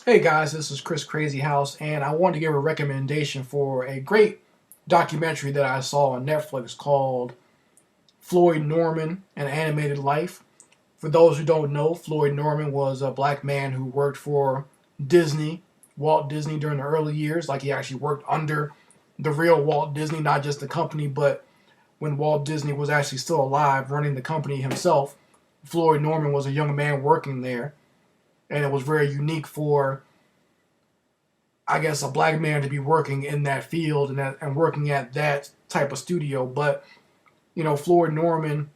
Hey guys, this is Chris Crazy House, and I wanted to give a recommendation for a great documentary that I saw on Netflix called Floyd Norman, An Animated Life. For those who don't know, Floyd Norman was a black man who worked for Disney, Walt Disney, during the early years. Like, he actually worked under the real Walt Disney, not just the company, but when Walt Disney was actually still alive, running the company himself. Floyd Norman was a young man working there, and it was very unique for, I guess, a black man to be working in that field and working at that type of studio. But Floyd Norman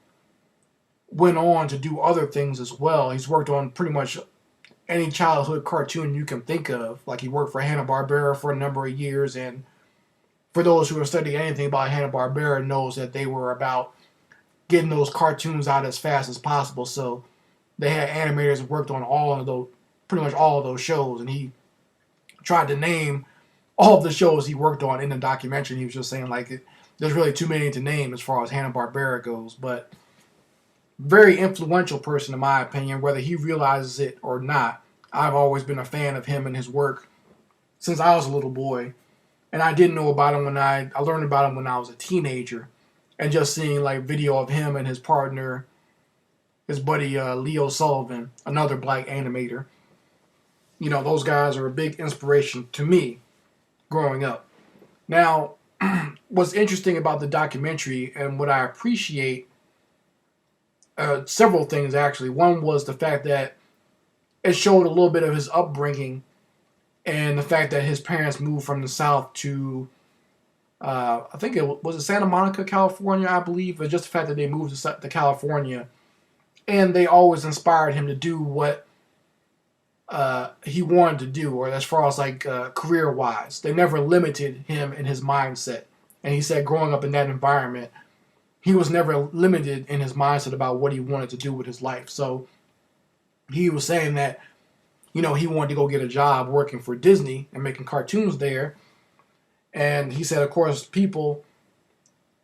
went on to do other things as well. He's worked on pretty much any childhood cartoon you can think of. Like, he worked for Hanna-Barbera for a number of years, and for those who have studied anything about Hanna-Barbera knows that they were about getting those cartoons out as fast as possible. So they had animators that worked on pretty much all of those shows, and he tried to name all of the shows he worked on in the documentary. He was just saying, like, there's really too many to name as far as Hanna-Barbera goes. But very influential person, in my opinion, whether he realizes it or not. I've always been a fan of him and his work since I was a little boy. And I didn't know about him I learned about him when I was a teenager. And just seeing, like, video of him and his partner, his buddy Leo Sullivan, another black animator. Those guys are a big inspiration to me growing up. Now, what's interesting about the documentary and what I appreciate, several things actually. One was the fact that it showed a little bit of his upbringing and the fact that his parents moved from the South to, I think it was Santa Monica, California, I believe. But just the fact that they moved to California, and they always inspired him to do what he wanted to do, or as far as like career-wise. They never limited him in his mindset. And he said growing up in that environment, he was never limited in his mindset about what he wanted to do with his life. So he was saying that, he wanted to go get a job working for Disney and making cartoons there. And he said, of course, people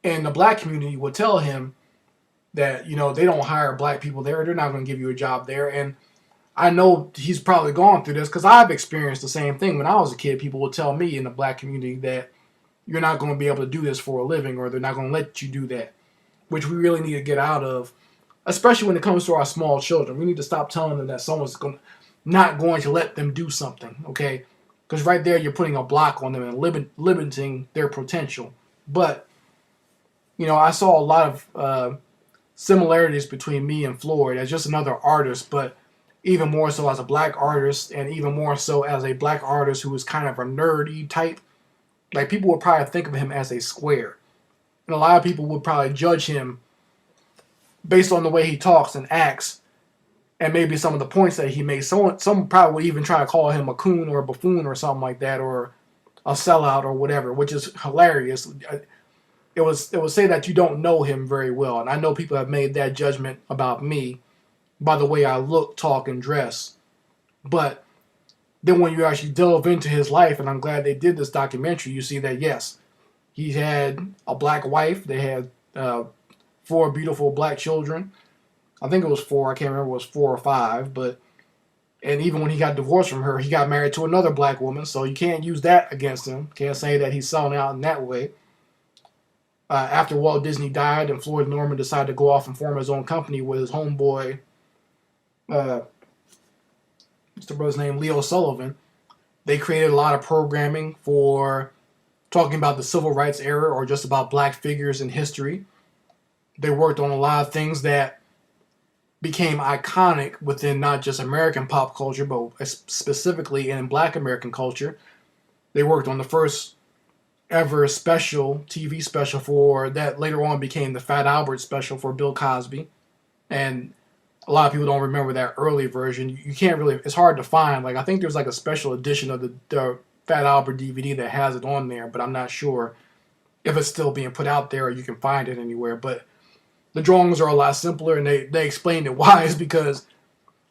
in the black community would tell him that, they don't hire black people there. They're not going to give you a job there. And I know he's probably gone through this because I've experienced the same thing. When I was a kid, people would tell me in the black community that you're not going to be able to do this for a living, or they're not going to let you do that, which we really need to get out of, especially when it comes to our small children. We need to stop telling them that someone's not going to let them do something, okay? Because right there, you're putting a block on them and limiting their potential. But, I saw a lot of similarities between me and Floyd as just another artist, but even more so as a black artist, and even more so as a black artist who is kind of a nerdy type. Like, people would probably think of him as a square. And a lot of people would probably judge him based on the way he talks and acts, and maybe some of the points that he makes. Some probably would even try to call him a coon or a buffoon or something like that, or a sellout or whatever, which is hilarious. It would say that you don't know him very well. And I know people have made that judgment about me by the way I look, talk, and dress. But then when you actually delve into his life, and I'm glad they did this documentary, you see that, yes, he had a black wife. They had 4 beautiful black children. I think it was 4. I can't remember if it was 4 or 5. And even when he got divorced from her, he got married to another black woman. So you can't use that against him. Can't say that he's selling out in that way. After Walt Disney died and Floyd Norman decided to go off and form his own company with his homeboy, what's the brother's name, Leo Sullivan, they created a lot of programming for talking about the civil rights era or just about black figures in history. They worked on a lot of things that became iconic within not just American pop culture, but specifically in black American culture. They worked on the first ever TV special for that later on became the Fat Albert special for Bill Cosby. And a lot of people don't remember that early version. You can't really, it's hard to find. Like, I think there's like a special edition of the Fat Albert DVD that has it on there, but I'm not sure if it's still being put out there or you can find it anywhere. But the drawings are a lot simpler, and they explained it why is because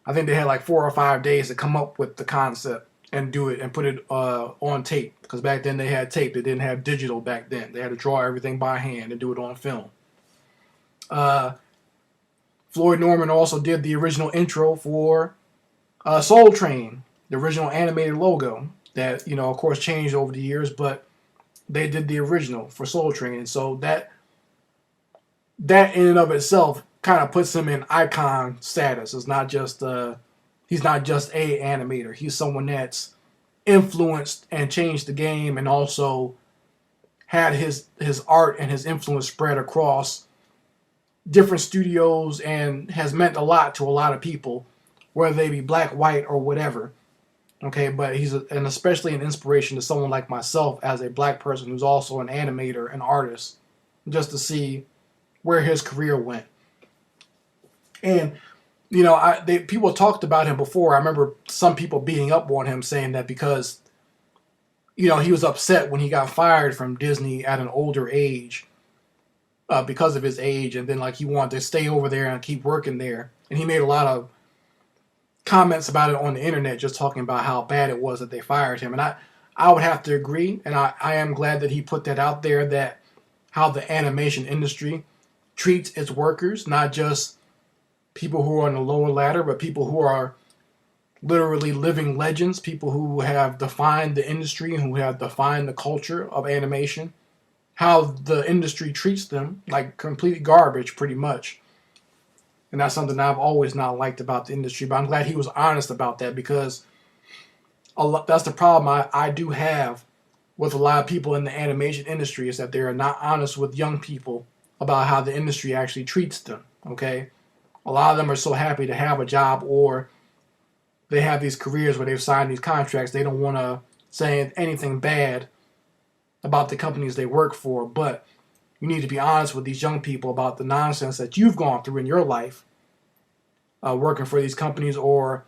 I think they had like 4 or 5 days to come up with the concept and do it and put it on tape. Because back then they had tape. They didn't have digital back then. They had to draw everything by hand and do it on film. Floyd Norman also did the original intro for Soul Train, the original animated logo that, of course changed over the years, but they did the original for Soul Train. And so that in and of itself kind of puts him in icon status. It's not just he's not just a animator. He's someone that's influenced and changed the game, and also had his art and his influence spread across different studios, and has meant a lot to a lot of people, whether they be black, white, or whatever. Okay, but and especially an inspiration to someone like myself as a black person who's also an animator, an artist, just to see where his career went. And people talked about him before. I remember some people beating up on him, saying that because he was upset when he got fired from Disney at an older age, because of his age, and then he wanted to stay over there and keep working there. And he made a lot of comments about it on the internet, just talking about how bad it was that they fired him. And I would have to agree, and I am glad that he put that out there, that how the animation industry treats its workers, not just people who are on the lower ladder, but people who are literally living legends, people who have defined the industry, who have defined the culture of animation, how the industry treats them like complete garbage, pretty much. And that's something I've always not liked about the industry, but I'm glad he was honest about that, because that's the problem I do have with a lot of people in the animation industry, is that they are not honest with young people about how the industry actually treats them, okay? A lot of them are so happy to have a job, or they have these careers where they've signed these contracts. They don't want to say anything bad about the companies they work for, but you need to be honest with these young people about the nonsense that you've gone through in your life, working for these companies, or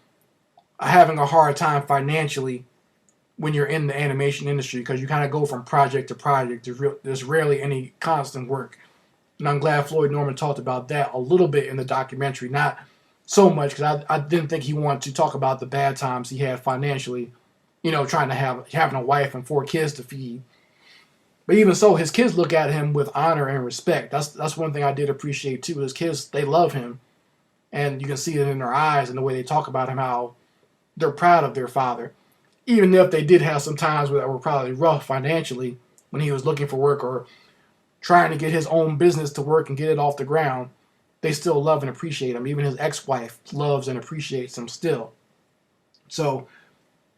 having a hard time financially when you're in the animation industry, because you kind of go from project to project. There's rarely any constant work. And I'm glad Floyd Norman talked about that a little bit in the documentary. Not so much, because I didn't think he wanted to talk about the bad times he had financially, trying to having a wife and 4 kids to feed. But even so, his kids look at him with honor and respect. That's one thing I did appreciate too. His kids, they love him, and you can see it in their eyes and the way they talk about him, how they're proud of their father. Even if they did have some times that were probably rough financially when he was looking for work or trying to get his own business to work and get it off the ground, they still love and appreciate him. Even his ex-wife loves and appreciates him still. So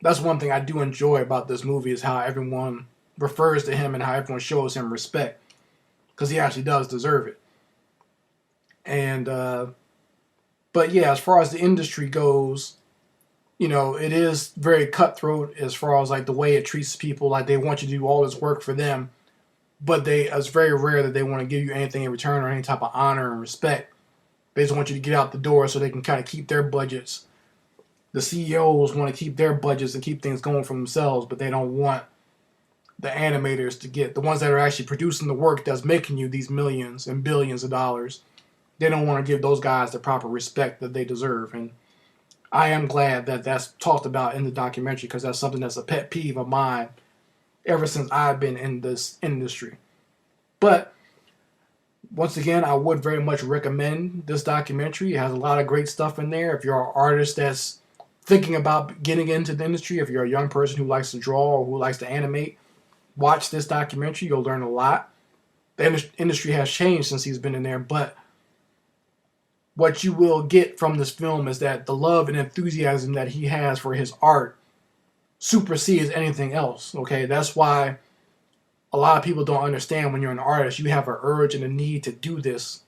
that's one thing I do enjoy about this movie, is how everyone refers to him and how everyone shows him respect, because he actually does deserve it. And but yeah, as far as the industry goes, it is very cutthroat as far as the way it treats people. Like, they want you to do all this work for them, but it's very rare that they want to give you anything in return, or any type of honor and respect. They just want you to get out the door so they can kind of keep their budgets. The CEOs want to keep their budgets and keep things going for themselves, but they don't want the animators to get, the ones that are actually producing the work that's making you these millions and billions of dollars. They don't want to give those guys the proper respect that they deserve. And I am glad that that's talked about in the documentary, because that's something that's a pet peeve of mine ever since I've been in this industry. But once again, I would very much recommend this documentary. It has a lot of great stuff in there. If you're an artist that's thinking about getting into the industry, if you're a young person who likes to draw or who likes to animate, watch this documentary. You'll learn a lot. The industry has changed since he's been in there, but what you will get from this film is that the love and enthusiasm that he has for his art supersedes anything else. Okay, that's why a lot of people don't understand, when you're an artist, you have an urge and a need to do this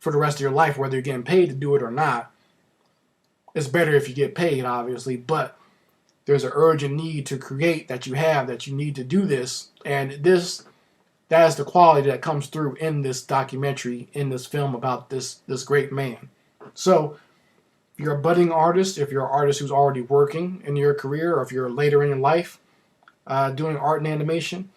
for the rest of your life, whether you're getting paid to do it or not. It's better if you get paid, obviously, but there's an urge and need to create that you have, that you need to do this. And that is the quality that comes through in this documentary, in this film about this great man. So if you're a budding artist, if you're an artist who's already working in your career, or if you're later in your life doing art and animation,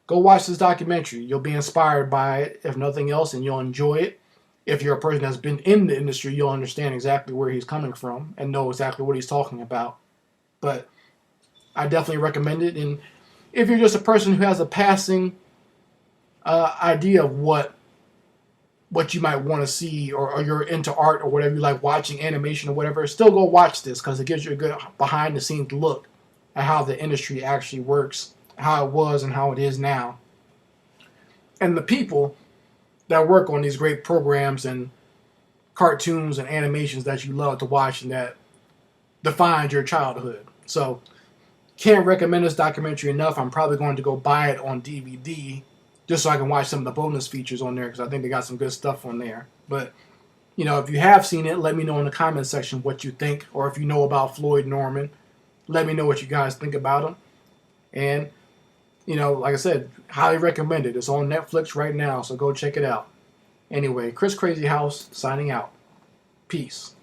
go watch this documentary. You'll be inspired by it, if nothing else, and you'll enjoy it. If you're a person that's been in the industry, you'll understand exactly where he's coming from and know exactly what he's talking about. But I definitely recommend it. And if you're just a person who has a passing idea of what what you might want to see, or you're into art or whatever, you like watching animation or whatever, still go watch this because it gives you a good behind the scenes look at how the industry actually works, how it was and how it is now. And the people that work on these great programs and cartoons and animations that you love to watch and that defined your childhood. So can't recommend this documentary enough. I'm probably going to go buy it on DVD just so I can watch some of the bonus features on there because I think they got some good stuff on there. But, you know, if you have seen it, let me know in the comment section what you think, or if you know about Floyd Norman, let me know what you guys think about him. And, you know, like I said, highly recommend it. It's on Netflix right now, so go check it out. Anyway, Chris Crazy House signing out. Peace.